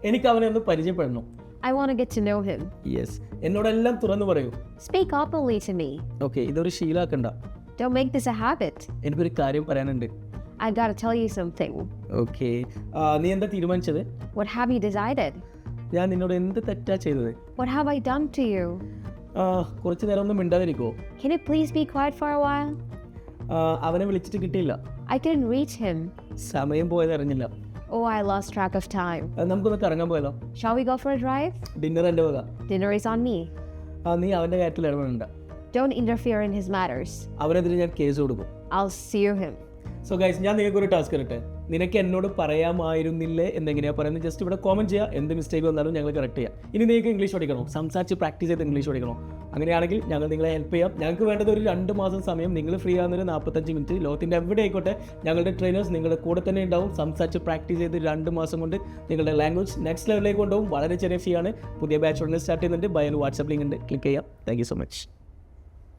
എനിക്ക് അവനെ ഒന്ന് പരിചയപ്പെടണം. I want to get to know him. Yes, എന്നോടെല്ലാം തുറന്നു പറയൂ. Speak openly to me. Okay, ഇതൊരു ശീലാക്കണ്ട. Don't make this a habit. എനിക്കൊരു കാര്യം പറയാനുണ്ട്. I've got to tell you something. Okay, നീ എന്താ തീരുമാനിച്ചത്? What have you decided? ഞാൻ നിന്നോട് എന്ത് തെറ്റാ ചെയ്തത്? What have I done to you? കുറച്ച് നേരം ഒന്നും മിണ്ടാതിരിക്കുമോ? Can you please be quiet for a while? അവനെ വിളിച്ചിട്ട് കിട്ടിയില്ല. I couldn't reach him. സമയം പോയത് അറിഞ്ഞില്ല. Oh, I lost track of time. നമുക്കൊന്ന് കറങ്ങാൻ പോയാലോ? Shall we go for a drive? Dinner എൻ്റെ വക. Dinner is on me. നീ അവൻ്റെ കാര്യത്തിൽ ഇടപെടണ്ട. Don't interfere in his matters. അവനെതിരെ ഞാൻ കേസ് കൊടുക്കും. I'll sue him. So guys, ഞാൻ നിങ്ങൾക്ക് ഒരു ടാസ്ക് തരട്ടെ. നിനക്ക് എന്നോട് പറയാമായിരുന്നില്ലേ എന്നെങ്ങനെയാണ് പറയുന്നത് ജസ്റ്റ് ഇവിടെ കോമൻറ്റ് ചെയ്യുക. എന്ത് മിസ്റ്റേക്ക് വന്നാലും ഞങ്ങൾ കറക്റ്റ് ചെയ്യാം. ഇനി നിങ്ങൾക്ക് ഇംഗ്ലീഷ് പഠിക്കണോ, സംസാരിച്ച് പ്രാക്ടീസ് ചെയ്ത് ഇംഗ്ലീഷ് പഠിക്കണോ? അങ്ങനെയാണെങ്കിൽ ഞങ്ങൾ നിങ്ങളെ ഹെൽപ്പ് ചെയ്യാം. ഞങ്ങൾക്ക് വേണ്ടത് ഒരു 2 മാസം സമയം. നിങ്ങൾ ഫ്രീ ആകുന്നൊരു 45 മിനിറ്റ്. ലോകത്തിൻ്റെ എവിടെ ആയിക്കോട്ടെ ഞങ്ങളുടെ ട്രെയിനേഴ്സ് നിങ്ങളുടെ കൂടെ തന്നെ ഉണ്ടാവും. സംസാരിച്ച് പ്രാക്ടീസ് ചെയ്ത് 2 മാസം കൊണ്ട് നിങ്ങളുടെ ലാംഗ്വേജ് നെക്സ്റ്റ് ലെവലിലേക്ക് കൊണ്ടുപോകും. വളരെ ചെറിയ ഫീ ആണ്. പുതിയ ബാച്ച് ഉടനെ സ്റ്റാർട്ട് ചെയ്യുന്നുണ്ട്. ബയോയിൽ വാട്സാപ്പ് ലിങ്ക് ഉണ്ട്, ക്ലിക്ക് ചെയ്യാം. Thank you so much.